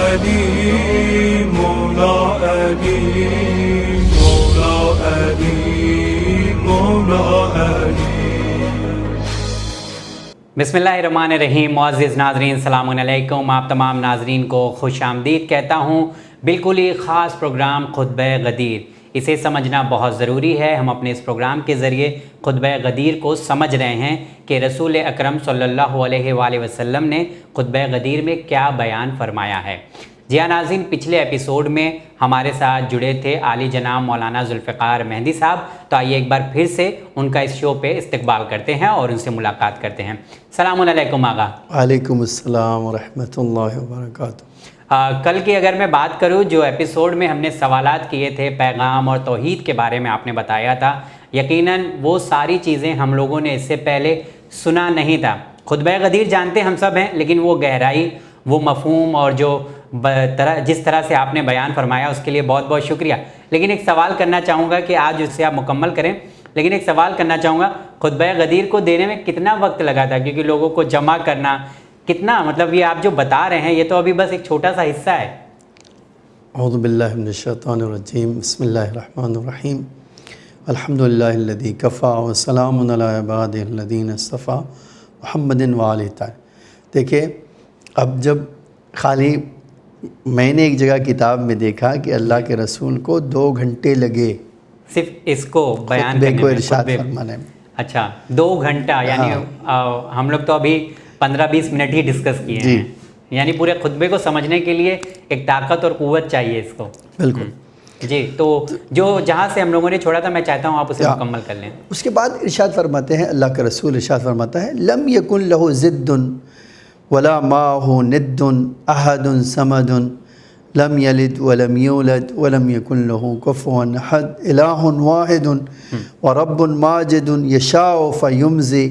علی مولا علی مولا علی مولا علی۔ بسمillahirrahmanirrahیم۔ معزز ناظرین السلام علیکم، آپ تمام ناظرین کو خوش آمدید کہتا ہوں۔ بالکل ہی خاص پروگرام خطبہ غدیر، اسے سمجھنا بہت ضروری ہے۔ ہم اپنے اس پروگرام کے ذریعے خطبہ غدیر کو سمجھ رہے ہیں کہ رسول اکرم صلی اللہ علیہ وآلہ وسلم نے خطبہ غدیر میں کیا بیان فرمایا ہے۔ جی ہاں ناظرین، پچھلے ایپیسوڈ میں ہمارے ساتھ جڑے تھے عالی جناب مولانا ذوالفقار مہندی صاحب، تو آئیے ایک بار پھر سے ان کا اس شو پہ استقبال کرتے ہیں اور ان سے ملاقات کرتے ہیں۔ السلام علیکم آغا۔ وعلیکم السلام ورحمۃ اللہ وبرکاتہ۔ کل کی اگر میں بات کروں، جو ایپیسوڈ میں ہم نے سوالات کیے تھے پیغام اور توحید کے بارے میں، آپ نے بتایا تھا یقیناً وہ ساری چیزیں ہم لوگوں نے اس سے پہلے سنا نہیں تھا۔ خطبہ غدیر جانتے ہم سب ہیں، لیکن وہ گہرائی، وہ مفہوم اور جو جس طرح سے آپ نے بیان فرمایا اس کے لیے بہت بہت شکریہ۔ لیکن ایک سوال کرنا چاہوں گا کہ آج اس سے آپ مکمل کریں، لیکن ایک سوال کرنا چاہوں گا، خطبہ غدیر کو دینے میں کتنا وقت لگا تھا؟ کیونکہ لوگوں کو جمع کرنا کتنا، مطلب یہ آپ جو بتا رہے ہیں یہ تو ابھی بس ایک چھوٹا سا حصہ ہے۔ اعوذ باللہ من الشیطان الرجیم، بسم اللہ الرحمن الرحیم، الحمدللہ الذی کفا وسلام علی عبادہ الذین اصطفیٰ محمد وآلہ طاہرین۔ دیکھیں، اب جب خالی میں نے ایک جگہ کتاب میں دیکھا کہ اللہ کے رسول کو 2 گھنٹے لگے صرف اس کو بیان خطبے کرنے کو میں، ارشاد خطبے۔ فرمانے میں۔ اچھا، 2 گھنٹہ، یعنی ہم لوگ تو ابھی 15-20 منٹ ہی ڈسکس کیے ہیں، یعنی پورے خطبے کو سمجھنے کے لیے ایک طاقت اور قوت چاہیے اس کو۔ بالکل جی، تو جو جہاں سے ہم لوگوں نے چھوڑا تھا میں چاہتا ہوں آپ اسے مکمل کر لیں۔ اس کے بعد ارشاد فرماتے ہیں، اللہ کا رسول ارشاد فرماتا ہے، لم یکن لہ ضد ولا معہ ند احد صمد لم یلد ولم یولد ولم یکن لہ کفوا احد الہ واحد ورب ماجد یشاء فیمضی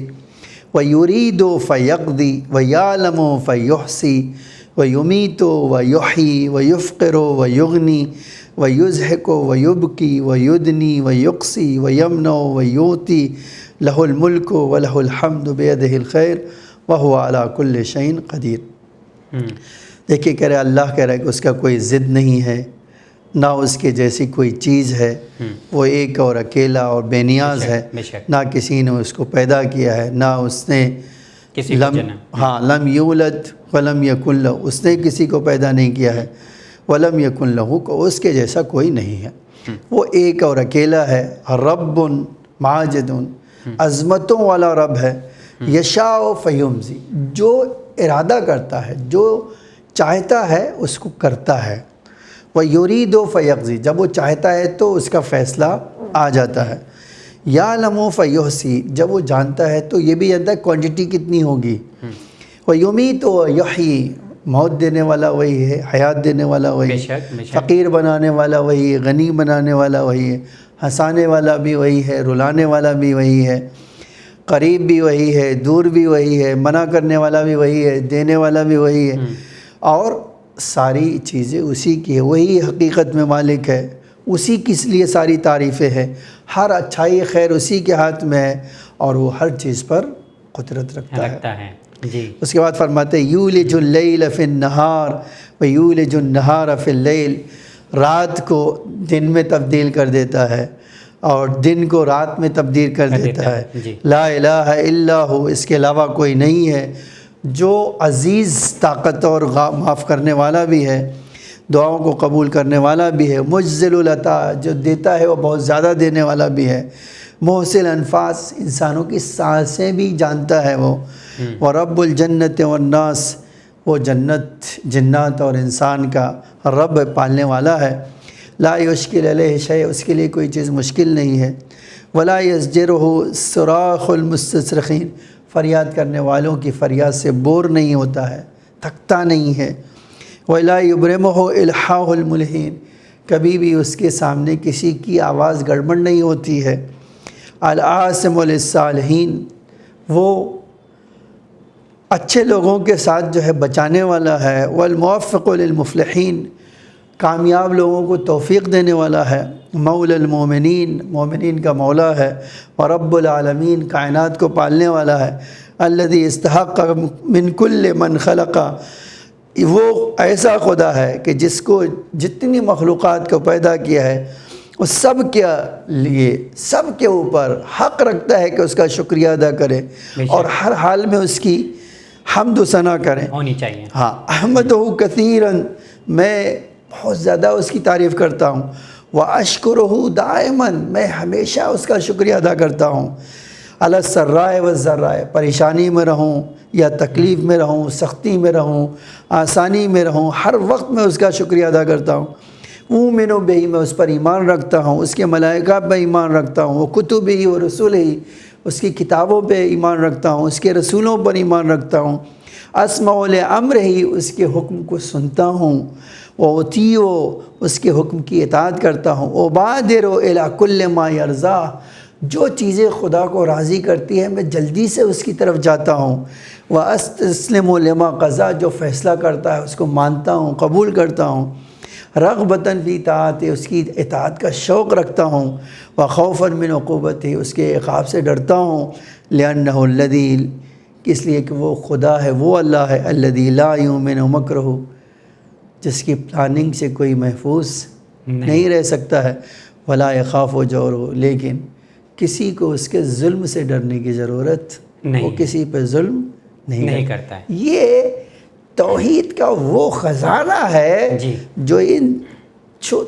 ویرید فیقضی ویعلم فیحصی ویمیت ویحیی ویفقر ویغنی ویضحک ویبکی ویدنی ویقصی ویمنع ویعطی لہ الملک ولہ الحمد بیدہ الخیر وہو علی کل شیء قدیر۔ دیکھیے، کہہ رہے اللہ کہہ رہا ہے کہ اس کا کوئی ضد نہیں ہے، نہ اس کے جیسی کوئی چیز ہے، وہ ایک اور اکیلا اور بے نیاز ہے، نہ کسی نے اس کو پیدا کیا ہے، نہ اس نے لم یولد ولم یکن لہ، اس نے کسی کو پیدا نہیں کیا ہے، ولم یکن لہ، کو اس کے جیسا کوئی نہیں ہے، وہ ایک اور اکیلا ہے، رب ماجد، عظمتوں والا رب ہے، یشاء فیمضی، جو ارادہ کرتا ہے، جو چاہتا ہے اس کو کرتا ہے، ویرید فیقضی، جب وہ چاہتا ہے تو اس کا فیصلہ آ جاتا ہے، یعلم فیحصی، جب وہ جانتا ہے تو یہ بھی جانتا ہے کوانٹٹی کتنی ہوگی، ویمیت ویحیی، موت دینے والا وہی ہے، حیات دینے والا وہی ہے، فقیر بنانے والا وہی ہے، غنی بنانے والا وہی ہے، ہنسانے والا بھی وہی ہے، رلانے والا بھی وہی ہے، قریب بھی وہی ہے، دور بھی وہی ہے، منع کرنے والا بھی وہی ہے، دینے والا بھی وہی ہے، اور ساری چیزیں اسی کی ہے، وہی حقیقت میں مالک ہے، اسی کس لیے ساری تعریفیں ہیں، ہر اچھائی خیر اسی کے ہاتھ میں ہے، اور وہ ہر چیز پر قدرت رکھتا ہے۔ جی، اس کے بعد فرماتے ہیں یولج اللیل فی النہار ویولج النہار فی اللیل، رات کو دن میں تبدیل کر دیتا ہے اور دن کو رات میں تبدیل کر دیتا ہے، لا الہ الا ہو، اس کے علاوہ کوئی نہیں ہے، جو عزیز، طاقت اور معاف کرنے والا بھی ہے، دعاؤں کو قبول کرنے والا بھی ہے، مجزل العطا، جو دیتا ہے وہ بہت زیادہ دینے والا بھی ہے، محسن انفاس، انسانوں کی سانسیں بھی جانتا ہے وہ، ورب الجنت والناس، وہ جنت، جنات اور انسان کا رب، پالنے والا ہے، لا یشکل علیہ شیء، اس کے لیے کوئی چیز مشکل نہیں ہے، ولا یزجرہ صراخ المستصرخین، فریاد کرنے والوں کی فریاد سے بور نہیں ہوتا ہے، تھکتا نہیں ہے، ولا یبرمہ الحاح الملحین، کبھی بھی اس کے سامنے کسی کی آواز گڑبڑ نہیں ہوتی ہے، العاصم للصالحین، وہ اچھے لوگوں کے ساتھ جو ہے بچانے والا ہے، والموفق للمفلحین، کامیاب لوگوں کو توفیق دینے والا ہے، مولا المومنین، مومنین کا مولا ہے، ورب العالمین، کائنات کو پالنے والا ہے، الذی استحق من کل من خلق، وہ ایسا خدا ہے کہ جس کو جتنی مخلوقات کو پیدا کیا ہے وہ سب کے لیے سب کے اوپر حق رکھتا ہے کہ اس کا شکریہ ادا کرے اور ہر حال میں اس کی حمد و ثنا کریں ہونی چاہیے. ہاں احمدہ کثیراً، میں بہت زیادہ اس کی تعریف کرتا ہوں. واشکرہ دائماً، میں ہمیشہ اس کا شکریہ ادا کرتا ہوں. علی السراء والضراء، پریشانی میں رہوں یا تکلیف میں رہوں، سختی میں رہوں، آسانی میں رہوں، ہر وقت میں اس کا شکریہ ادا کرتا ہوں. مومن بہ، میں اس پر ایمان رکھتا ہوں، اس کے ملائکہ پہ ایمان رکھتا ہوں، وہ کتب ہی و رسول ہی، اس کی کتابوں پہ ایمان رکھتا ہوں، اس کے رسولوں پر ایمان رکھتا ہوں. اسمع لامر ہی، اس کے حکم کو سنتا ہوں. واطیع، اس کے حکم کی اطاعت کرتا ہوں. وبادر الی کل ما یرضا، جو چیزیں خدا کو راضی کرتی ہے میں جلدی سے اس کی طرف جاتا ہوں. واستسلم لما قضا، جو فیصلہ کرتا ہے اس کو مانتا ہوں، قبول کرتا ہوں. رغبتاً فی طاعت، اس کی اطاعت کا شوق رکھتا ہوں. وخوفاً من عقوبتہ، اس کے عقاب سے ڈرتا ہوں. لأنہ الذی، اس لیے کہ وہ خدا ہے، وہ اللہ ہے. الذی لا یؤمن مکرہ، جس کی پلاننگ سے کوئی محفوظ نہیں رہ سکتا ہے. ولا یخاف جورہ، لیکن کسی کو اس کے ظلم سے ڈرنے کی ضرورت نہیں، وہ کسی پہ ظلم نہیں کرتا ہے. یہ توحید کا وہ خزانہ ہے جو ان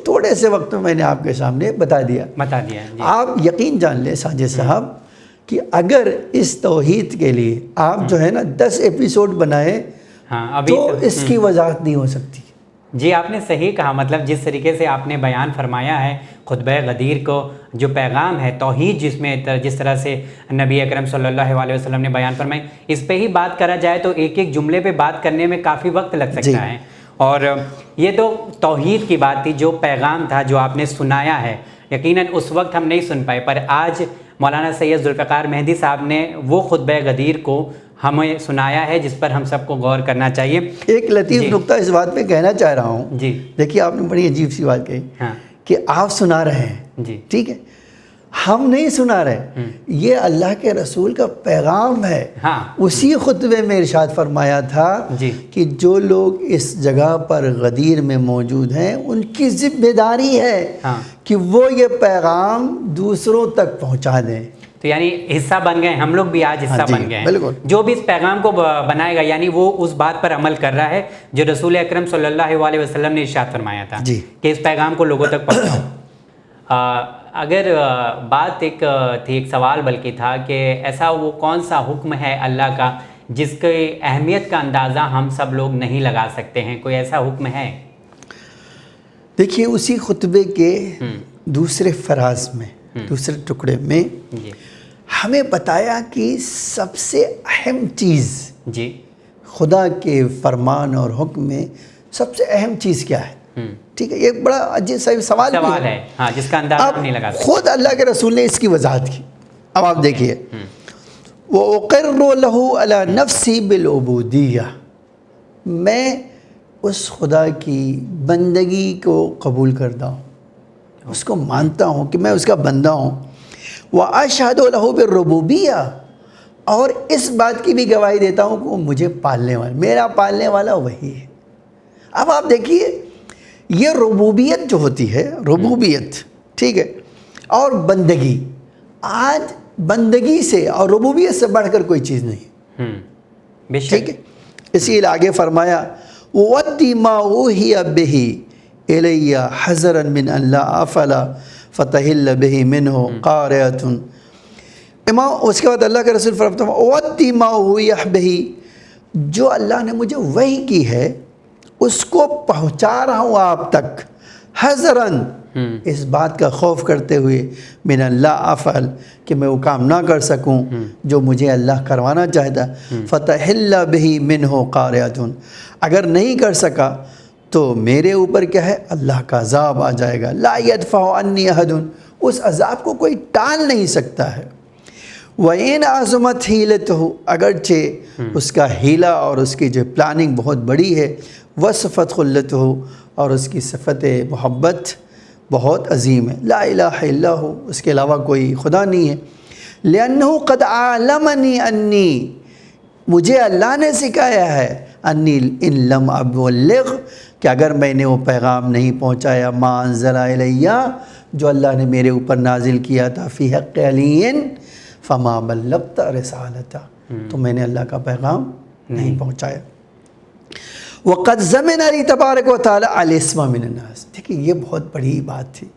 تھوڑے سے وقت میں نے آپ کے سامنے بتا دیا. آپ یقین جان لیں ساجد صاحب کہ اگر اس توحید کے لیے آپ جو ہے نا 10 ایپیسوڈ بنائیں تو اس کی وضاحت نہیں ہو سکتی. جی آپ نے صحیح کہا. مطلب جس طریقے سے آپ نے بیان فرمایا ہے خطبہ غدیر کو، جو پیغام ہے توحید جس طرح سے نبی اکرم صلی اللہ علیہ وسلم نے بیان فرمائی، اس پہ ہی بات کرا جائے تو ایک ایک جملے پہ بات کرنے میں کافی وقت لگ سکتا ہے. اور یہ تو توحید کی بات تھی، جو پیغام تھا جو آپ نے سنایا ہے. یقیناً اس وقت ہم نہیں سن پائے، پر آج مولانا سید ذوالفقار مہدی صاحب نے وہ خطبہ غدیر کو ہمیں سنایا ہے جس پر ہم سب کو غور کرنا چاہیے. ایک لطیف نقطہ اس بات پہ کہنا چاہ رہا ہوں. دیکھیے آپ نے بڑی عجیب سی بات کہی کہ آپ سنا رہے ہیں، ٹھیک ہے، ہم نہیں سنا رہے، یہ اللہ کے رسول کا پیغام ہے. اسی خطبے میں ارشاد فرمایا تھا کہ جو لوگ اس جگہ پر غدیر میں موجود ہیں ان کی ذمہ داری ہے کہ وہ یہ پیغام دوسروں تک پہنچا دیں. تو یعنی حصہ بن گئے، ہم لوگ بھی آج حصہ بن گئے ہیں. جو بھی اس پیغام کو بنائے گا یعنی وہ اس بات پر عمل کر رہا ہے جو رسول اکرم صلی اللہ علیہ وسلم نے ارشاد فرمایا تھا کہ اس پیغام کو لوگوں تک پہنچاؤ. اگر بات ایک سوال بلکہ تھا کہ ایسا وہ کون سا حکم ہے اللہ کا جس کی اہمیت کا اندازہ ہم سب لوگ نہیں لگا سکتے ہیں، کوئی ایسا حکم ہے؟ دیکھیے اسی خطبے کے دوسرے فراز میں، دوسرے ٹکڑے میں ہمیں بتایا کہ سب سے اہم چیز خدا کے فرمان اور حکم میں سب سے اہم چیز کیا ہے. ٹھیک ہے، یہ بڑا عجیب سوال ہے جس کا اندازہ نہیں لگا سکتے. خود اللہ کے رسول نے اس کی وضاحت کی. اب آپ دیکھیے، وَأُقِرُّ لَهُ عَلَى نَفْسِي بِالْعُبُودِيَّةِ، میں اس خدا کی بندگی کو قبول کرتا ہوں، اس کو مانتا ہوں کہ میں اس کا بندہ ہوں. وَأَشْهَدُ لَهُ بِالرُّبُوبِيَّةِ، اور اس بات کی بھی گواہی دیتا ہوں کہ وہ مجھے پالنے والا، میرا پالنے والا وہی ہے. اب آپ دیکھیے یہ ربوبیت جو ہوتی ہے، ربوبیت، ٹھیک ہے، اور بندگی، آج بندگی سے اور ربوبیت سے بڑھ کر کوئی چیز نہیں، ٹھیک ہے. اسی لیے آگے فرمایا وَأَدِّ مَا أُوحِيَ بِهِ إِلَيَّ حَذَرًا مِنْ أَنْ لَا أَغْفَلَ فَتَحِلَّ بِهِ مِنْهُ قَارِعَةٌ. امام اس کے بعد اللہ کے رسول فرماتے ہیں وَأَدِّ مَا أُوحِيَ بِهِ، جو اللہ نے مجھے وحی کی ہے اس کو پہنچا رہا ہوں آپ تک، حذراً، اس بات کا خوف کرتے ہوئے، من اللہ افعل، کہ میں وہ کام نہ کر سکوں جو مجھے اللہ کروانا چاہتا. فتحل بہ منہ قاریۃ، اگر نہیں کر سکا تو میرے اوپر کیا ہے، اللہ کا عذاب آ جائے گا. لا یدفع عنی احد، اس عذاب کو کوئی ٹال نہیں سکتا ہے. وَإِنْ عَظُمَتْ حِيلَتُهُ، اگرچہ اس کا حیلہ اور اس کی جو پلاننگ بہت بڑی ہے. وصفت خلتہ، اور اس کی صفت محبت بہت عظیم ہے. لا الہ الا ہو، اس کے علاوہ کوئی خدا نہیں ہے. لأنہ قد علمنی انی، مجھے اللہ نے سکھایا ہے انی ان لم ابلغ، کہ اگر میں نے وہ پیغام نہیں پہنچایا ما انزل الیہ، جو اللہ نے میرے اوپر نازل کیا تھا، فی حق علی فما بلغت رسالتہ، تو میں نے اللہ کا پیغام نہیں پہنچایا۔ وقد ضمن علی تبارک و تعالی الاسم من الناس، دیکھیں یہ بہت بڑی بات تھی۔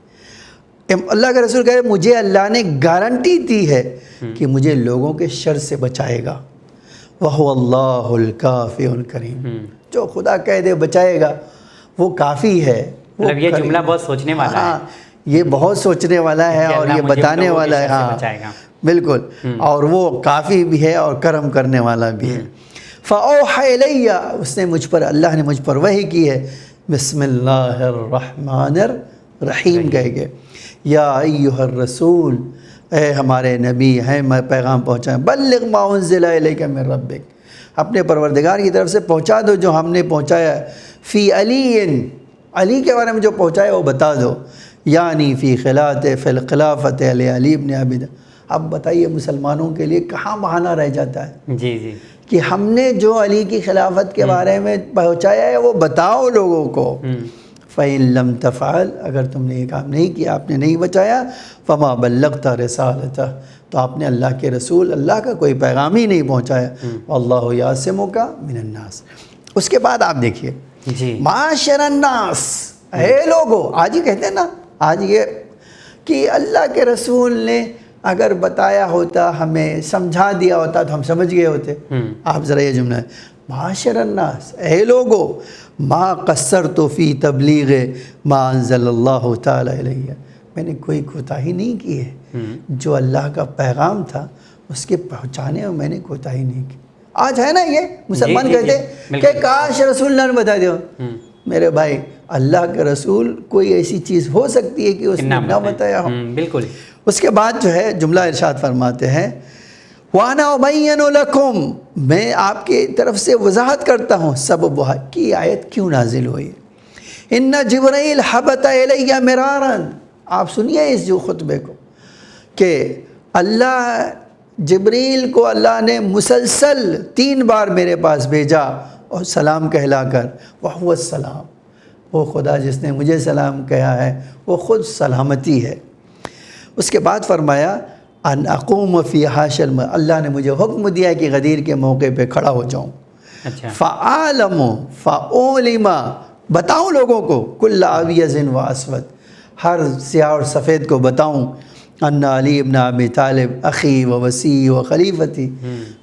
اللہ کا رسول کہے مجھے اللہ نے گارنٹی دی ہے کہ مجھے لوگوں کے شر سے بچائے گا۔ وَهُوَ اللَّهُ الْكَافِيُ الْكَرِيمُ، جو خدا کہہ دے بچائے گا وہ کافی ہے۔ مطلب یہ جملہ بہت سوچنے والا ہے، یہ بہت سوچنے والا ہے اور یہ بتانے والا ہے، ہاں بالکل، اور وہ کافی بھی ہے اور کرم کرنے والا بھی ہے۔ فَأَوْحَى إِلَيَّ، اس نے مجھ پر، اللہ نے مجھ پر وحی کی ہے، بسم اللہ الرحمن الرحیم کہہ کے، یا ایہا الرسول، اے ہمارے نبی ہیں، میں پیغام پہنچائیں، بلغ ما انزل الیک من ربک، اپنے پروردگار کی طرف سے پہنچا دو جو ہم نے پہنچایا، فی علی، علی کے بارے میں جو پہنچایا وہ بتا دو، یعنی فی الخلافت علی ابن ابی طالب۔ اب بتائیے مسلمانوں کے لیے کہاں بہانہ رہ جاتا ہے جی جی، کہ ہم نے جو علی کی خلافت کے بارے میں پہنچایا ہے وہ بتاؤ لوگوں کو۔ فَإِن لَمْ تَفْعَلْ، اگر تم نے یہ کام نہیں کیا، آپ نے نہیں بچایا، فَمَا بَلَّغْتَ رِسَالَتَهُ، تو آپ نے اللہ کے رسول، اللہ کا کوئی پیغام ہی نہیں پہنچایا۔ وَاللَّهُ يَعْصِمُكَ مِنَ النَّاسِ۔ اس کے بعد آپ دیکھیے، جی معاشر الناس، اے لوگو، آج ہی کہتے ہیں نا، آج یہ کہ اللہ کے رسول نے اگر بتایا ہوتا، ہمیں سمجھا دیا ہوتا تو ہم سمجھ گئے ہوتے۔ آپ ذرا یہ جملہ ہے، معاشر الناس، اے لوگو، ما قصرت فی تبلیغ ما انزل اللہ تعالی علیہ، میں نے کوئی کوتاہی نہیں کی ہے، جو اللہ کا پیغام تھا اس کے پہنچانے میں نے کوتاہی نہیں کی۔ آج ہے نا یہ مسلمان کہتے ہیں کہ کاش رسول اللہ نے بتا دیا۔ میرے بھائی، اللہ کے رسول کوئی ایسی چیز ہو سکتی ہے کہ اس نے نہ بتایا ہو؟ بالکل۔ اس کے بعد جو ہے جملہ ارشاد فرماتے ہیں، وَأَنَا أُبَيِّنُ لَكُمْ، میں آپ کی طرف سے وضاحت کرتا ہوں سببها، کی آیت کیوں نازل ہوئی۔ إِنَّ جِبْرَائِيلَ حَبَتَ إِلَيَّ مِرَارًا، آپ سنیے اس جو خطبے کو، کہ اللہ جبریل کو اللہ نے مسلسل 3 بار میرے پاس بھیجا اور سلام کہلا کر، وَهُوَ السلام، وہ خدا جس نے مجھے سلام کہا ہے وہ خود سلامتی ہے۔ اس کے بعد فرمایا ان اقوم فی حاشل، اللہ نے مجھے حکم دیا کہ غدیر کے موقع پہ کھڑا ہو جاؤں۔ فعالم فعولم، بتاؤں لوگوں کو، کل ابیض و اسود، ہر سیاہ اور سفید کو بتاؤں، ان علی ابن ابی طالب اخی و وصی و خلیفتی،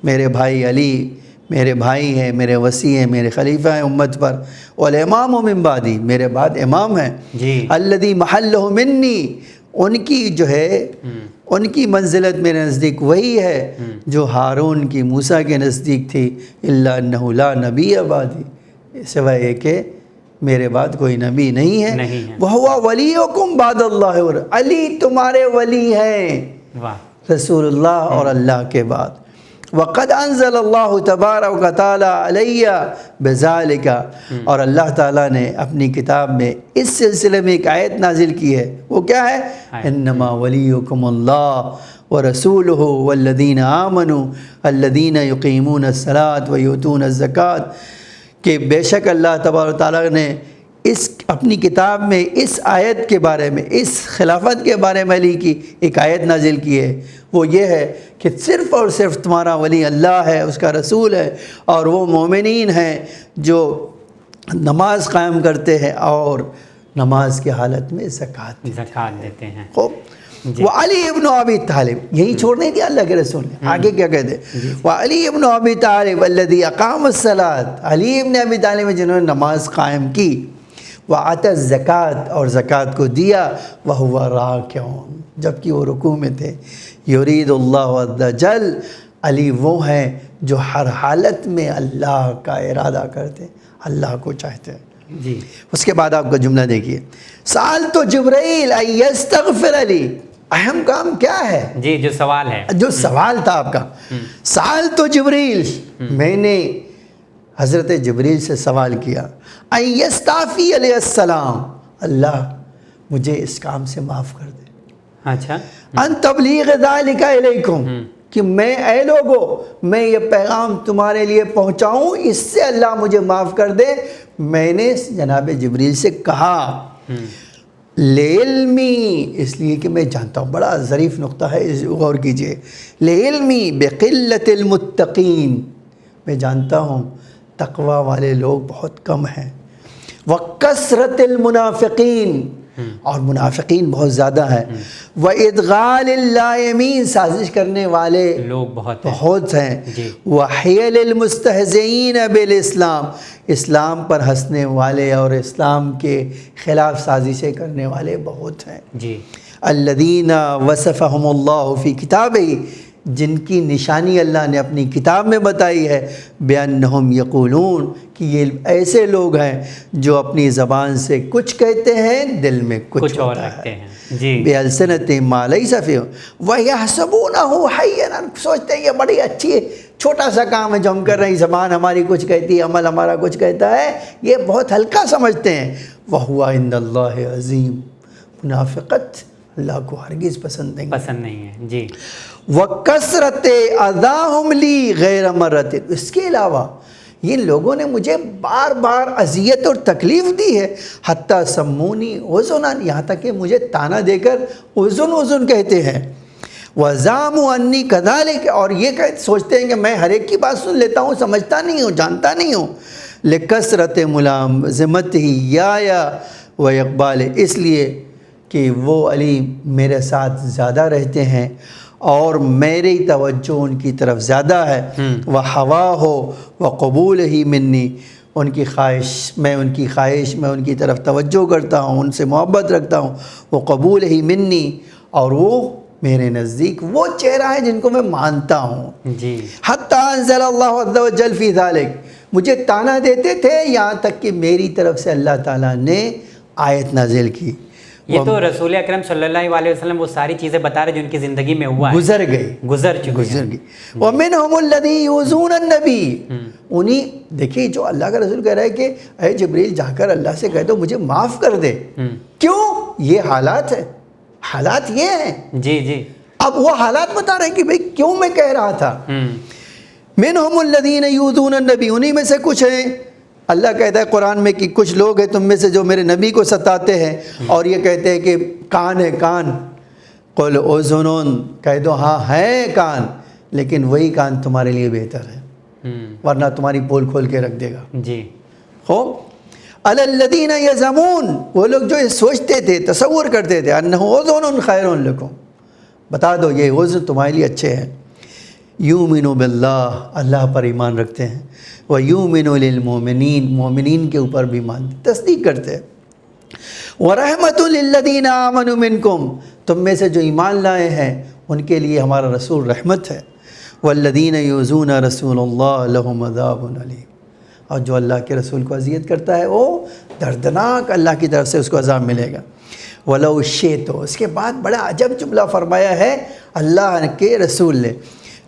میرے بھائی علی میرے بھائی ہیں، میرے وصی ہیں، میرے خلیفہ ہیں امت پر، والامام من بعدی، میرے بعد امام ہیں، الذی محلہ منی، ان کی جو ہے ان کی منزلت میرے نزدیک وہی ہے جو ہارون کی موسیٰ کے نزدیک تھی، الا انہ لا نبی بعدی، سوائے یہ کہ میرے بعد کوئی نبی نہیں ہے، وہو ولیکم بعد اللہ، اور علی تمہارے ولی ہیں رسول اللہ اور اللہ کے بعد۔ وقد انزل اللہ تبارک و تعالی علیہ بذالک، اور اللہ تعالیٰ نے اپنی کتاب میں اس سلسلے میں ایک آیت نازل کی ہے، وہ کیا ہے؟ انما ولیکم اللہ ورسولہ والذین آمنوا الذین یقیمون الصلاۃ ویؤتون الزکاۃ، کہ بے شک اللہ تبارک و تعالیٰ نے اس اپنی کتاب میں اس آیت کے بارے میں، اس خلافت کے بارے میں علی کی ایک آیت نازل کی ہے، وہ یہ ہے کہ صرف اور صرف تمہارا ولی اللہ ہے، اس کا رسول ہے، اور وہ مومنین ہیں جو نماز قائم کرتے ہیں اور نماز کی حالت میں زکوٰۃ دیتے ہیں۔ خوب، وہ علی ابن ابی طالب، یہی چھوڑ نہیں دیا اللہ کے رسول نے، آگے کیا کہتے ہیں؟ وہ علی ابن ابی طالب الذی اقام الصلاۃ، علی ابن ابی طالب جنہوں نے نماز قائم کی، وَآتَى الزَّكَاةَ، اور زکوٰۃ کو دیا، وَهُوَ رَاكِعٌ، جبکہ وہ رکوع میں تھے، یرید اللہ عز وجل، علی وہ ہیں جو ہر حالت میں اللہ کا ارادہ کرتے، اللہ کو چاہتے ہیں۔ جی اس کے بعد آپ کا جملہ دیکھیے، سألت جبرائیل ان یستغفر لی، اہم کام کیا ہے؟ جی جو سوال ہے، جو سوال تھا آپ کا، سألت جبرائیل، میں نے حضرت جبریل سے سوال کیا، ان یستعفی علیہ السلام، اللہ مجھے اس کام سے معاف کر دے، اچھا، ان تبلیغ ذالک الیکم، کہ میں اے لوگو میں یہ پیغام تمہارے لیے پہنچاؤں، اس سے اللہ مجھے معاف کر دے۔ میں نے جناب جبریل سے کہا لعلمی، اس لیے کہ میں جانتا ہوں، بڑا ظریف نقطہ ہے، اس غور کیجئے، لعلمی بقلت المتقین، میں جانتا ہوں تقوی والے لوگ بہت کم ہیں، وکثرت المنافقین، اور منافقین بہت زیادہ ہیں، وادغال اللائمین، سازش کرنے والے لوگ بہت ہیں، جی۔ وحیل المستہزئین بالاسلام، اسلام پر ہنسنے والے اور اسلام کے خلاف سازشیں کرنے والے بہت ہیں، جی۔ الذین وصفہم اللہ فی کتابہ، جن کی نشانی اللہ نے اپنی کتاب میں بتائی ہے، بأنہم یقولون، کہ یہ ایسے لوگ ہیں جو اپنی زبان سے کچھ کہتے ہیں، دل میں کچھ اور ہوتا رکھتے ہے، ہیں، جی۔ بِأَلْسِنَتِهِمْ مَا لَيْسَ فِيهِمْ وَيَحْسَبُونَهُ حَيًّا، سوچتے ہیں یہ بڑی اچھی چھوٹا سا کام ہے جو ہم کر رہے ہیں، زبان ہماری کچھ کہتی ہے، عمل ہمارا کچھ کہتا ہے، یہ بہت ہلکا سمجھتے ہیں، وَهُوَ عِنْدَ اللَّهِ عَظِيمٌ، منافقت اللہ کو ہرگز پسند نہیں ہے، جی۔ وَكَثْرَتِ أَذَاهُمْ لِي غَيْرَ مَرَّةٍ، اس کے علاوہ یہ لوگوں نے مجھے بار بار اذیت اور تکلیف دی ہے، حتیٰ سمونی اذنًا، یہاں تک کہ مجھے تانا دے کر اذن اذن کہتے ہیں، وَزَعَمُوا أَنِّي كَذَلِكَ، اور یہ سوچتے ہیں کہ میں ہر ایک کی بات سن لیتا ہوں، سمجھتا نہیں ہوں، جانتا نہیں ہوں، لِكَثْرَةِ مُلَازَمَتِهِ إِيَّايَ وَإِقْبَالِهِ، اس لیے کہ وہ علی میرے ساتھ زیادہ رہتے ہیں اور میری توجہ ان کی طرف زیادہ ہے، وَحَوَاهُ وَقُبُولِهِ مِنِّي، ان کی خواہش میں ان کی طرف توجہ کرتا ہوں، ان سے محبت رکھتا ہوں، وَقُبُولِهِ مِنِّي، اور وہ میرے نزدیک وہ چہرہ ہے جن کو میں مانتا ہوں، جی۔ حَتَّى أَنزَلَ اللَّهُ عَزَّ وَجَلَّ فِي ذَلِكَ، مجھے تانا دیتے تھے یہاں تک کہ میری طرف سے اللہ تعالیٰ نے آیت نازل کی۔ یہ تو رسول اکرم صلی اللہ علیہ وسلم وہ ساری چیزیں بتا رہے جو ان کی زندگی میں ہوا ہے، گزر چکی گزر گئی۔ وَمِنْهُمُ الَّذِي يُؤْذُونَ النَّبِيَّ، انہیں دیکھیے جو اللہ کا رسول کہہ رہا ہے کہ اے جبریل جا کر اللہ سے کہہ دو مجھے معاف کر دے، کیوں؟ یہ حالات ہے، حالات یہ ہیں، جی جی۔ اب وہ حالات بتا رہے ہیں کہ بھئی کیوں میں کہہ رہا تھا۔ مِنْهُمُ الَّذِينَ يُؤْذُونَ النَّبِيَّ، انہی میں سے کچھ ہیں، اللہ کہتا ہے قرآن میں کہ کچھ لوگ ہیں تم میں سے جو میرے نبی کو ستاتے ہیں اور یہ کہتے ہیں کہ کان ہے کان، قُلْ اُذُنٌ، کہہ دو ہاں ہے کان، لیکن وہی کان تمہارے لیے بہتر ہے، ورنہ تمہاری پول کھول کے رکھ دے گا۔ جی۔ عَلَى الَّذِينَ يَزْعَمُونَ، وہ لوگ جو یہ سوچتے تھے، تصور کرتے تھے، أَنَّهُ اُذُنٌ خَيْرٌ لَكُمْ، بتا دو یہ عذر تمہارے لیے اچھے ہیں، یؤمنوا باللہ، اللہ پر ایمان رکھتے ہیں، وَيُؤْمِنُوا لِلْمُؤْمِنِينَ، مومنین کے اوپر بھی تصدیق کرتے ہیں، وَرَحْمَةٌ لِلَّذِينَ آمَنُوا مِنْكُمْ، تم میں سے جو ایمان لائے ہیں ان کے لیے ہمارا رسول رحمت ہے، وَالَّذِينَ يُؤْذُونَ رَسُولَ اللَّهِ لَهُمْ عَذَابٌ عَلِيمٌ، اور جو اللہ کے رسول کو اذیت کرتا ہے وہ دردناک اللہ کی طرف سے اس کو عذاب ملے گا۔ وَلَوْ شِئْتُ، اس کے بعد بڑا عجب جملہ فرمایا ہے اللہ کے رسول نے،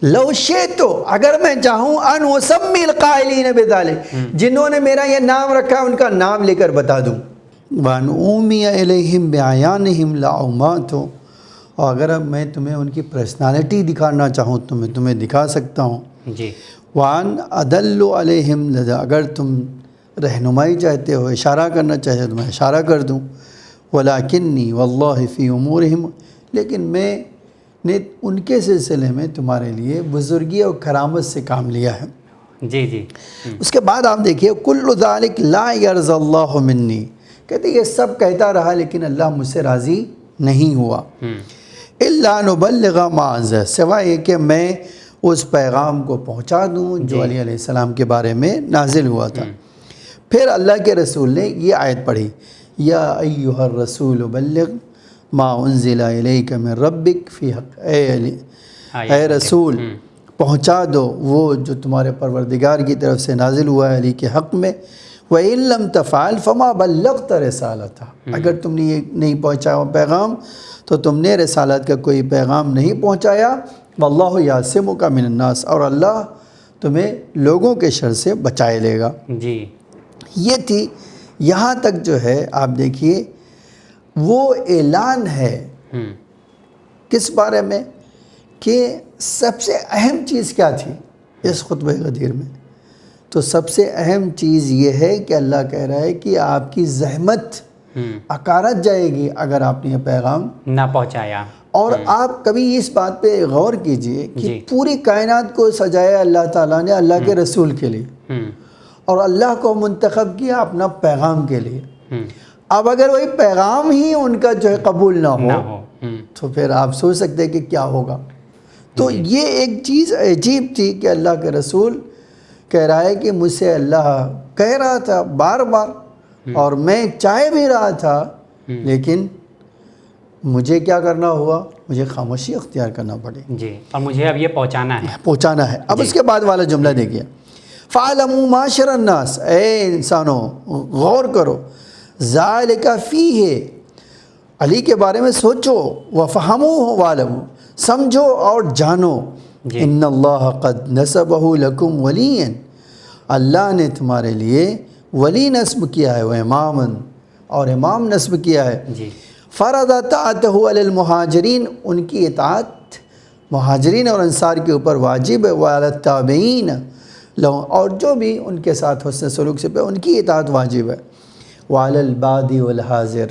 لو شئتو، اگر میں چاہوں، ان اسمی القائلین بذلک، جنہوں نے میرا یہ نام رکھا ہے ان کا نام لے کر بتا دوں، وان اومی الیہم بعیانہم لاعماتو، اور اگر اب میں تمہیں ان کی پرسنالٹی دکھانا چاہوں تو میں تمہیں دکھا سکتا ہوں، جی۔ وان ادل علیہم لذا، اگر تم رہنمائی چاہتے ہو، اشارہ کرنا چاہتے ہو تو میں اشارہ کر دوں، ولکنی واللہ فی امورہم، لیکن میں نے ان کے سلسلے میں تمہارے لیے بزرگی اور کرامت سے کام لیا ہے۔ جی جی۔ اس کے بعد آپ دیکھیے کل ذالک لا یرضی اللہ منی، کہتے یہ سب کہتا رہا لیکن اللہ مجھ سے راضی نہیں ہوا، الا نبلغ ما انزل، سوائے یہ کہ میں اس پیغام کو پہنچا دوں جو علی علیہ السلام کے بارے میں نازل ہوا تھا۔ پھر اللہ کے رسول نے یہ آیت پڑھی، یا ایھا الرسول بلغ ما انزل الیک من ربک فی حق، اے رسول پہنچا دو وہ جو تمہارے پروردگار کی طرف سے نازل ہوا ہے علی کے حق میں، وَإِن لَمْ تَفْعَلْ فَمَا بَلَّغْتَ رِسَالَتَهُ، اگر تم نے یہ نہیں پہنچایا پیغام تو تم نے رسالت کا کوئی پیغام نہیں پہنچایا، وَاللَّهُ يَعْصِمُكَ مِنَ النَّاسِ، اور اللہ تمہیں لوگوں کے شر سے بچائے لے گا۔ جی۔ یہ تھی، یہاں تک جو ہے آپ دیکھیے وہ اعلان ہے کس بارے میں کہ سب سے اہم چیز کیا تھی اس خطبہ غدیر میں؟ تو سب سے اہم چیز یہ ہے کہ اللہ کہہ رہا ہے کہ آپ کی زحمت اکارت جائے گی اگر آپ نے یہ پیغام نہ پہنچایا. اور آپ کبھی اس بات پہ غور کیجئے کہ جی. پوری کائنات کو سجایا اللہ تعالیٰ نے اللہ کے رسول کے لیے، اور اللہ کو منتخب کیا اپنا پیغام کے لیے. اب اگر وہی پیغام ہی ان کا جو ہے قبول نہ ہو تو پھر آپ سوچ سکتے ہیں کہ کیا ہوگا. تو یہ ایک چیز عجیب تھی کہ اللہ کے رسول کہہ رہا ہے کہ مجھ سے اللہ کہہ رہا تھا بار بار اور میں چاہے بھی رہا تھا، لیکن مجھے کیا کرنا ہوا؟ مجھے خاموشی اختیار کرنا پڑی. جی، اور مجھے اب یہ پہنچانا ہے. اب اس کے بعد والا جملہ دیکھیے، فَعَلَمُوا مَعْشَرَ النَّاسِ، اے انسانوں غور کرو، ذَلِكَ فِيهِ، علی کے بارے میں سوچو، وَفَهَمُوهُ وَعَلَمُوا، سمجھو اور جانو، إِنَّ اللَّهَ قَدْ نَسَبَهُ لَكُمْ وَلِيًّا، اللہ نے تمہارے لیے ولی نصب کیا ہے، وہ امامن، اور امام نصب کیا ہے. جی. فرض طاعتہ علی المہاجرین، ان کی اطاعت مہاجرین اور انصار کے اوپر واجب ہے، وعلی التابعین لہم، اور جو بھی ان کے ساتھ حسن سلوک سے پہ ان کی اطاعت واجب ہے، وعلی البادی والحاضر،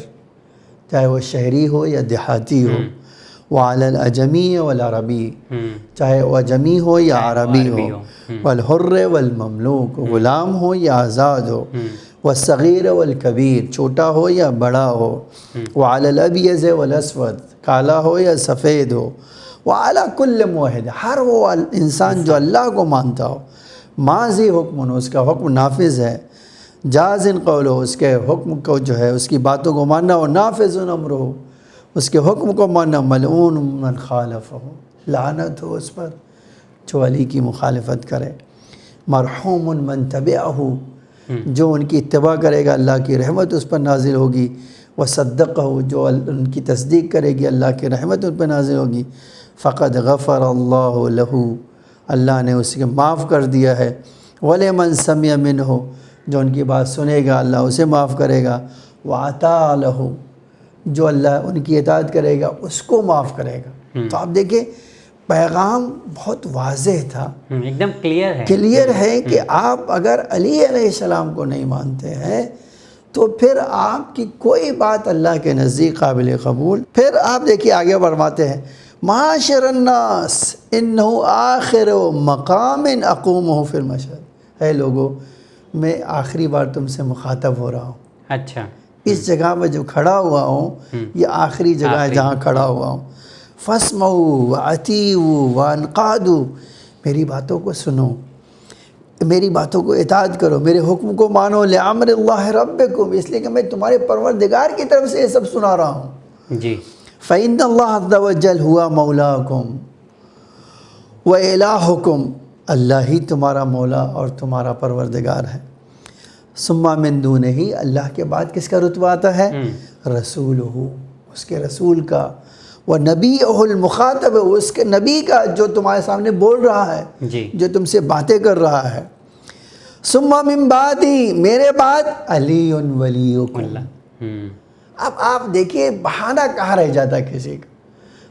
چاہے وہ شہری ہو یا دیہاتی ہو، وعلی الاجمی والعربی، چاہے وہ اجمی ہو یا عربی ہو، والحر والمملوک، غلام ہو یا آزاد ہو، والصغیر والکبیر، چھوٹا ہو یا بڑا ہو، وعلی الابیض والاسود، کالا ہو یا سفید ہو، وعلی کل موحد، ہر وہ انسان جو اللہ کو مانتا ہو، ماضی حکم، اس کا حکم نافذ ہے، جازن قول ہو، اس کے حکم کو جو ہے اس کی باتوں کو ماننا ہو، نافذ امر ہو، اس کے حکم کو ماننا، ملعون من خالف ہو، لعنت ہو اس پر جو علی کی مخالفت کرے، مرحوم من تبعہ، جو ان کی اتباع کرے گا اللہ کی رحمت اس پر نازل ہوگی، وصدقہ، جو ان کی تصدیق کرے گی اللہ کی رحمت ان پر نازل ہوگی، فقد غفر اللہ لہ، اللہ نے اسے معاف کر دیا ہے، ولمن سمع منہ، جو ان کی بات سنے گا اللہ اسے معاف کرے گا، وعطا لہ، جو اللہ ان کی اطاعت کرے گا اس کو معاف کرے گا. تو آپ دیکھیں پیغام بہت واضح تھا، ایک دم کلیئر ہے کہ آپ اگر علی علیہ السلام کو نہیں مانتے ہیں تو پھر آپ کی کوئی بات اللہ کے نزدیک قابل قبول. پھر آپ دیکھیے آگے فرماتے ہیں، معاشر الناس انہ آخر مقام اقومہ فی المشہد، اے لوگو میں آخری بار تم سے مخاطب ہو رہا ہوں. اچھا، اس جگہ پہ جو کھڑا ہوا ہوں یہ آخری جگہ ہے جہاں کھڑا ہوا ہوں. فَاسْمَعُوا وَأَطِيعُوا وَانْقَادُوا، میری باتوں کو سنو، میری باتوں کو اطاعت کرو، میرے حکم کو مانو، لِعَمْرِ اللَّهِ رَبِّكُمْ، اس لیے کہ میں تمہارے پروردگار کی طرف سے یہ سب سنا رہا ہوں. جی. فَإِنَّ اللَّهَ عَزَّ وَجَلَّ هُوَ مَوْلَاكُمْ وَإِلَٰهُكُمْ، اللہ ہی تمہارا مولا اور تمہارا پروردگار ہے. ثُمَّ مِن دُونِهِ، اللہ کے بعد کس کا رتبہ آتا ہے؟ رسولہ، اس کے رسول کا، وَنَبِيُّهُ الْمُخَاطَبُ، اس کے نبی کا جو تمہارے سامنے بول رہا ہے، جو تم سے باتیں کر رہا ہے. ثُمَّ مِن بَعْدِي، میرے بعد عَلِيٌّ وَلِيُّكُمْ. اب آپ دیکھیے بہانہ کہاں رہ جاتا ہے کسی کا.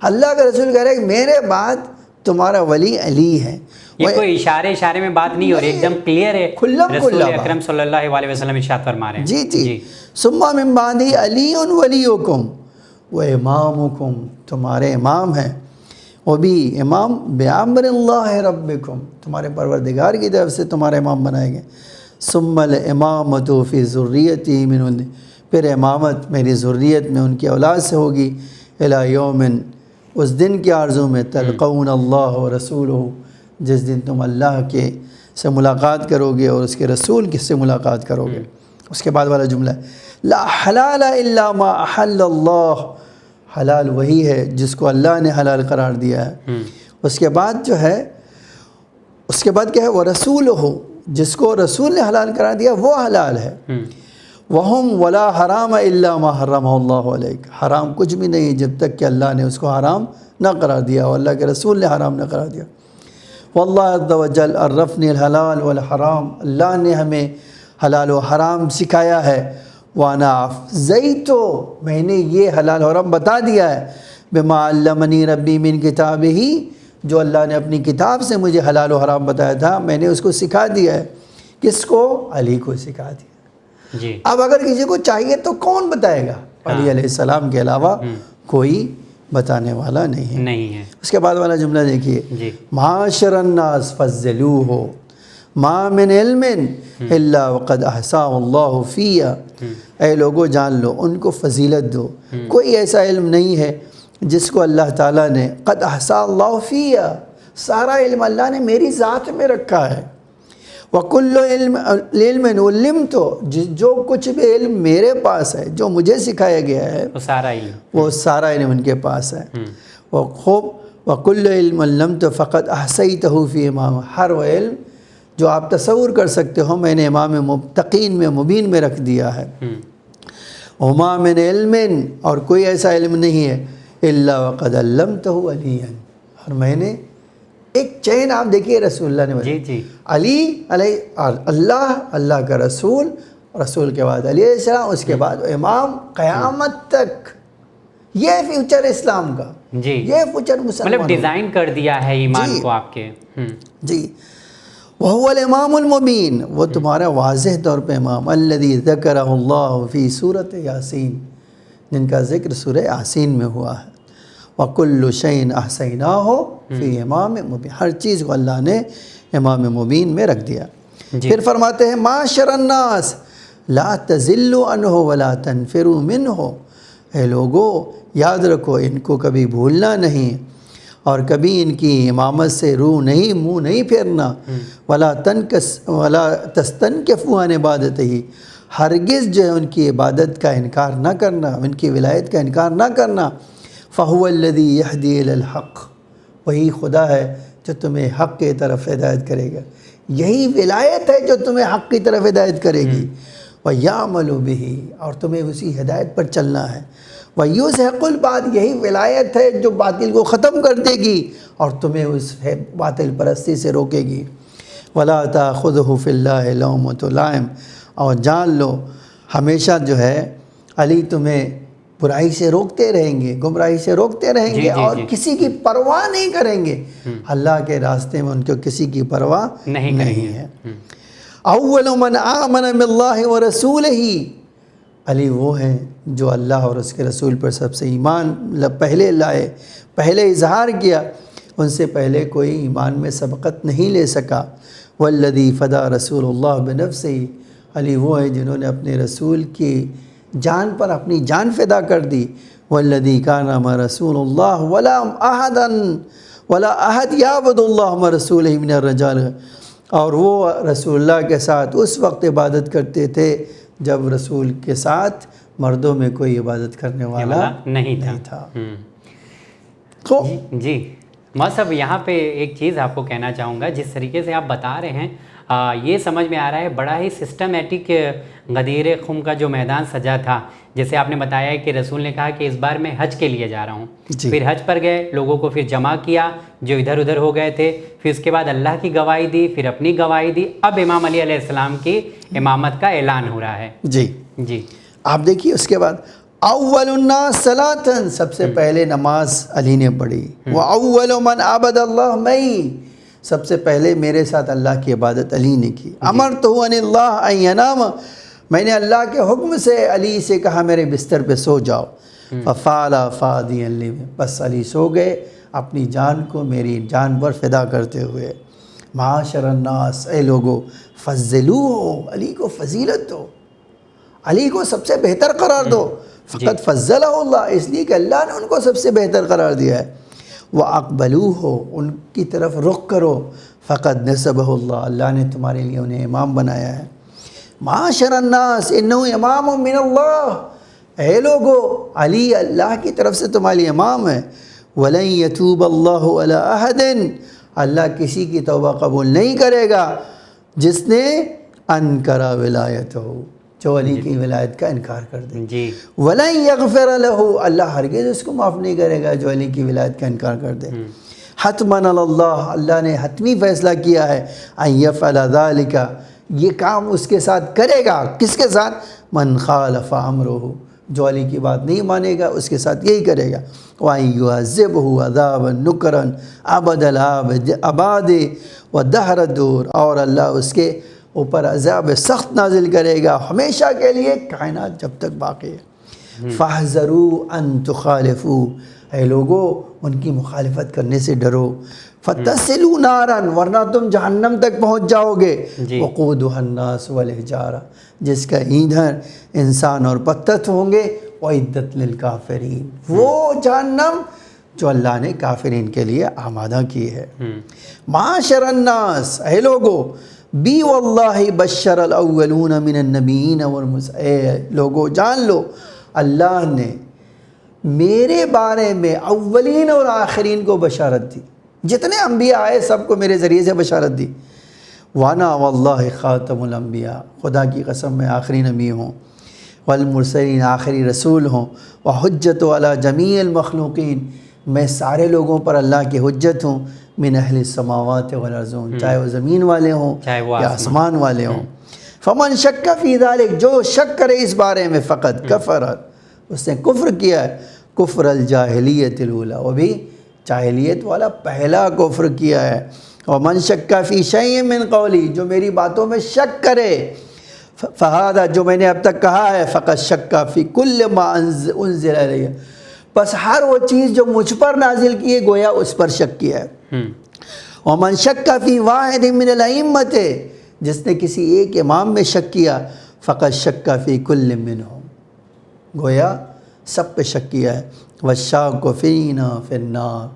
اللہ کا رسول کہہ رہے کہ میرے بعد تمہارا ولی علی ہے. یہ کوئی اشارے میں بات نہیں ہو رہی، ایک دم کلیئر ہے، رسول اکرم صلی اللہ علیہ وسلم ارشاد فرما رہے ہیں. جی. ثُمَّ مِن بَعْدِي عَلِيٌّ وَلِيُّكُمْ وَإِمَامُكُمْ، تمہارے امام ہیں، وہ بھی امام بِأَمْرِ اللَّهِ رَبِّكُمْ، تمہارے پروردگار کی طرف سے تمہارے امام بنائے گئے. ثُمَّ الْإِمَامَةُ فِي ذُرِّيَّتِي مِنْ، پھر امامت میری ذریت میں ان کی اولاد سے ہوگی، اِلَى يَوْمٍ، اس دن کی آرزو میں، تلقون اللہ و رسولہ، جس دن تم اللہ کے سے ملاقات کرو گے اور اس کے رسول کے سے ملاقات کرو گے. اس کے بعد والا جملہ ہے، لا حلال الا ما احل اللہ، حلال وہی ہے جس کو اللہ نے حلال قرار دیا ہے. اس کے بعد جو ہے، اس کے بعد کیا ہے، وہ رسول ہو، جس کو رسول نے حلال قرار دیا وہ حلال ہے. وہم ولا حرام الا ما حرمہ اللہ علیک، حرام کچھ بھی نہیں جب تک کہ اللہ نے اس کو حرام نہ قرار دیا اور اللہ کے رسول نے حرام نہ قرار دیا. واللہ عز وجل عرفنی الحلال والحرام، اللہ نے ہمیں حلال و حرام سکھایا ہے. وانا افزیتو، میں نے یہ حلال و حرام بتا دیا ہے، بما علمنی ربی من کتابہ، جو اللہ نے اپنی کتاب سے مجھے حلال و حرام بتایا تھا میں نے اس کو سکھا دیا ہے۔ کس کو؟ علی کو سکھا دیا۔ جی اب اگر کسی کو چاہیے تو کون بتائے گا؟ علی علیہ السلام کے علاوہ کوئی بتانے والا نہیں ہے۔ نہیں ہے۔ اس کے بعد والا جملہ دیکھیے، جی معاشر الناس فضلوہ ما من علم الا وقد احصاہ اللہ فیہ، اے لوگوں جان لو ان کو فضیلت دو، کوئی ایسا علم نہیں ہے جس کو اللہ تعالیٰ نے قد احصاہ اللہ فیہ، سارا علم اللہ نے میری ذات میں رکھا ہے۔ وَكُلُّ علم عُلِّمْتُ، جو کچھ بھی علم میرے پاس ہے، جو مجھے سکھایا گیا ہے، وہ سارا علم، وہ سارا علم ان کے پاس ہے۔ وَكُلُّ علم عَلَّمْتُ فَقَدْ أَحْصَيْتَهُ فِي امام، ہر وہ علم جو آپ تصور کر سکتے ہو میں نے امام متقین میں مبین میں رکھ دیا ہے۔ وَمَا مِنْ عِلْمٍ، اور کوئی ایسا علم نہیں ہے إِلَّا وَقَدْ عَلَّمْتَهُ عَلِيًّا، اور میں نے ایک چین آپ دیکھیے رسول اللہ نے جی جی علی علیہ اللہ کا رسول، رسول کے بعد علی علیہ السلام، اس کے بعد امام قیامت تک، یہ فیوچر اسلام کا، جی یہ فیوچر مسلمان، مطلب ڈیزائن کر دیا ہے ایمان کو آپ کے۔ جی وَهُوَ الْإِمَامُ الْمُبِينُ، وہ تمہارا واضح طور پہ امام، الَّذِي ذَكَرَهُ اللَّهُ فِي سورۃ یاسین، جن کا ذکر سورہ یاسین میں ہوا ہے۔ وَكُلُّ شَيْءٍ أَحْصَيْنَاهُ فِي إِمَامٍ مُبِينٍ، ہر چیز کو اللہ نے امام مبین میں رکھ دیا۔ پھر فرماتے ہیں معاشر الناس لا تزلوا عنہ ولا تنفروا منہ، اے لوگو یاد رکھو ان کو کبھی بھولنا نہیں اور کبھی ان کی امامت سے منہ نہیں پھیرنا، ولا تستنکفوا عن عبادتہ، ہرگز جو ہے ان کی عبادت کا انکار نہ کرنا، ان کی ولایت کا انکار نہ کرنا۔ فَهُوَ الَّذِي يَهْدِي إِلَى الْحَقِّ، وہی خدا ہے جو تمہیں حق کی طرف ہدایت کرے گا، یہی ولایت ہے جو تمہیں حق کی طرف ہدایت کرے گی۔ وَيَعْمَلُ بِهِ، اور تمہیں اسی ہدایت پر چلنا ہے۔ وَيُزْهِقُ الْبَاطِلَ، یہی ولایت ہے جو باطل کو ختم کر دے گی اور تمہیں اس باطل پرستی سے روکے گی۔ وَلَا تَأْخُذْهُ فِي اللَّهِ لَوْمَةُ لَائِمٍ، اور جان لو ہمیشہ جو ہے علی تمہیں برائی سے روکتے رہیں گے، گمراہی سے روکتے رہیں گے، اور کسی کی پرواہ نہیں کریں گے، اللہ کے راستے میں ان کو کسی کی پرواہ نہیں ہے۔ اول من آمن باللہ ورسولہ، علی وہ ہیں جو اللہ اور اس کے رسول پر سب سے ایمان پہلے لائے، پہلے اظہار کیا، ان سے پہلے کوئی ایمان میں سبقت نہیں لے سکا۔ والذی فدا رسول اللہ بنفسہ، علی وہ ہیں جنہوں نے اپنے رسول کی جان پر اپنی جان فدا کر دی۔ والذی کان مع رسول اللہ ولا احد یعبد اللہ مع رسولہ من الرجال، اور وہ رسول اللہ کے ساتھ اس وقت عبادت کرتے تھے جب رسول کے ساتھ مردوں میں کوئی عبادت کرنے والا نہیں تھا۔ جی مولوی صاحب، یہاں پہ ایک چیز آپ کو کہنا چاہوں گا، جس طریقے سے آپ بتا رہے ہیں یہ سمجھ میں آ رہا ہے بڑا ہی سسٹمیٹک غدیر خم کا جو میدان سجا تھا، جیسے آپ نے بتایا ہے کہ رسول نے کہا کہ اس بار میں حج کے لیے جا رہا ہوں، پھر حج پر گئے، لوگوں کو پھر جمع کیا جو ادھر ادھر ہو گئے تھے، پھر اس کے بعد اللہ کی گواہی دی، پھر اپنی گواہی دی، اب امام علی علیہ السلام کی امامت کا اعلان ہو رہا ہے۔ جی آپ دیکھیے اس کے بعد اول الناس صلاۃ، سب سے پہلے نماز علی نے پڑھی۔ واول من عبد اللہ معی، سب سے پہلے میرے ساتھ اللہ کی عبادت علی نے کی۔ امرتہ ان اللہ ان ینام، میں نے اللہ کے حکم سے علی سے کہا میرے بستر پہ سو جاؤ۔ ففعل فادیا لی، بس علی سو گئے اپنی جان کو میری جان پر فدا کرتے ہوئے۔ معاشر الناس، اے لوگو فضلوہ، علی کو فضیلت دو، علی کو سب سے بہتر قرار دو۔ فقط فضلہ اللہ، اس لیے کہ اللہ نے ان کو سب سے بہتر قرار دیا ہے۔ وَأَقْبَلُوهُ، ان کی طرف رخ کرو۔ فقط نسبہ اللہ، اللہ نے تمہارے لیے انہیں امام بنایا ہے۔ معاشر الناس انہ امام من اللہ، اے لوگو علی اللہ کی طرف سے تمہارے لیے امام ہے۔ وَلَن يَتُوبَ اللَّهُ عَلَىٰ أَحَدٍ، اللہ کسی کی توبہ قبول نہیں کرے گا جس نے انکر ولایتہ، جو علی کی ولایت کا انکار کر دے۔ وَلَن يَغْفِرَ لَهُ، اللہ ہرگز اس کو معاف نہیں کرے گا جو علی کی ولایت کا انکار کر دے۔ حتماً اللہ، اللہ نے حتمی فیصلہ کیا ہے، ان یفعل ذلک، یہ کام اس کے ساتھ کرے گا، کس کے ساتھ؟ من خالف امرہ، جو علی کی بات نہیں مانے گا اس کے ساتھ یہی کرے گا. وَإِن يُعَذِّبْهُ عَذَابًا نُكْرًا أَبَدَ الْآبَادِ وَدَهْرَ الدُّهْرِ, اور اللہ اس کے اوپر عذاب سخت نازل کرے گا ہمیشہ کے لیے, کائنات جب تک باقی ہے. فَاحْذَرُوا أَن تُخَالِفُوا, اے لوگو ان کی مخالفت کرنے سے ڈرو. فَتَصِلُوا نَارًا, ورنہ تم جہنم تک پہنچ جاؤ گے. وَقُودُهَا النَّاسُ وَالْحِجَارَةُ, جس کا ایندھن انسان اور پتھر ہوں گے. وَأُعِدَّتْ لِلْكَافِرِينَ, وہ جہنم جو اللہ نے کافرین کے لیے آمادہ کی ہے. معاشر الناس, اے لوگو, بی واللہ بشر الاولون من النبیین والمرسلین, اے لوگو جان لو اللہ نے میرے بارے میں اولین اور آخرین کو بشارت دی, جتنے انبیاء آئے سب کو میرے ذریعے سے بشارت دی. وانا واللہ خاتم الانبیاء, خدا کی قسم میں آخری نبی ہوں. والمرسلین, آخری رسول ہوں. وحجت علی جمیع المخلوقین, میں سارے لوگوں پر اللہ کی حجت ہوں. من اہل السماوات والارض, چاہے وہ زمین والے ہوں یا آسمان والے ہوں. فمن شک فی ذلک, جو شک کرے اس بارے میں, فقط کفر, اس نے کفر کیا ہے. کفر الجاہلیت الاولی, وہ بھی جاہلیت والا پہلا کفر کیا ہے. ومن شک فی شیء من قولی, جو میری باتوں میں شک کرے, فہذا, جو میں نے اب تک کہا ہے, فقط شک فی کل ما انزل علیہ, بس ہر وہ چیز جو مجھ پر نازل کی ہے گویا اس پر شک کیا ہے. ومن شک فی واحد من الائمۃ, جس نے کسی ایک امام میں شک کیا, فقط شک فی کل منہم, گویا سب پہ شک کیا ہے. والشاک فینا فی النار,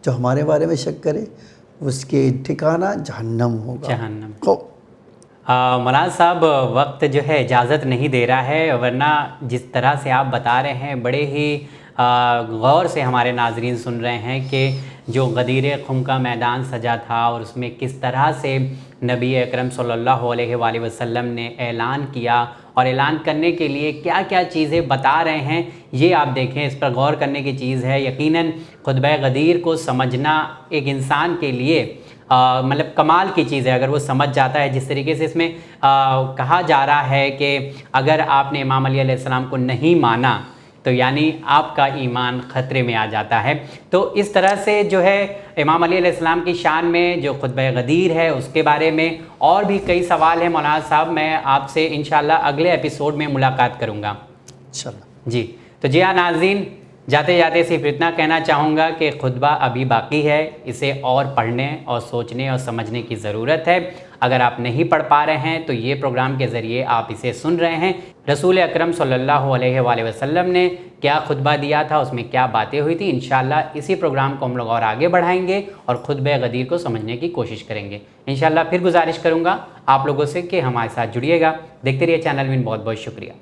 جو ہمارے بارے میں شک کرے اس کے ٹھکانہ جہنم ہوگا. جہنم. مولانا صاحب, وقت جو ہے اجازت نہیں دے رہا ہے, ورنہ جس طرح سے آپ بتا رہے ہیں بڑے ہی غور سے ہمارے ناظرین سن رہے ہیں کہ جو غدیر خم کا میدان سجا تھا اور اس میں کس طرح سے نبی اکرم صلی اللہ علیہ وآلہ وسلم نے اعلان کیا, اور اعلان کرنے کے لیے کیا کیا چیزیں بتا رہے ہیں, یہ آپ دیکھیں, اس پر غور کرنے کی چیز ہے. یقیناً خطبہ غدیر کو سمجھنا ایک انسان کے لیے مطلب کمال کی چیز ہے اگر وہ سمجھ جاتا ہے. جس طریقے سے اس میں کہا جا رہا ہے کہ اگر آپ نے امام علی علیہ السلام کو نہیں مانا تو یعنی آپ کا ایمان خطرے میں آ جاتا ہے. تو اس طرح سے جو ہے امام علی علیہ السلام کی شان میں جو خطبہ غدیر ہے اس کے بارے میں اور بھی کئی سوال ہیں. مولانا صاحب, میں آپ سے انشاءاللہ اگلے ایپیسوڈ میں ملاقات کروں گا انشاءاللہ. جی تو جی ہاں ناظرین, جاتے جاتے صرف اتنا کہنا چاہوں گا کہ خطبہ ابھی باقی ہے, اسے اور پڑھنے اور سوچنے اور سمجھنے کی ضرورت ہے. اگر آپ نہیں پڑھ پا رہے ہیں تو یہ پروگرام کے ذریعے آپ اسے سن رہے ہیں. رسول اکرم صلی اللہ علیہ وآلہ وسلم نے کیا خطبہ دیا تھا, اس میں کیا باتیں ہوئی تھی, انشاءاللہ اسی پروگرام کو ہم لوگ اور آگے بڑھائیں گے اور خطبہ غدیر کو سمجھنے کی کوشش کریں گے. انشاءاللہ پھر گزارش کروں گا آپ لوگوں سے کہ ہمارے ساتھ جڑیے گا, دیکھتے رہیے چینل میں. بہت بہت شکریہ.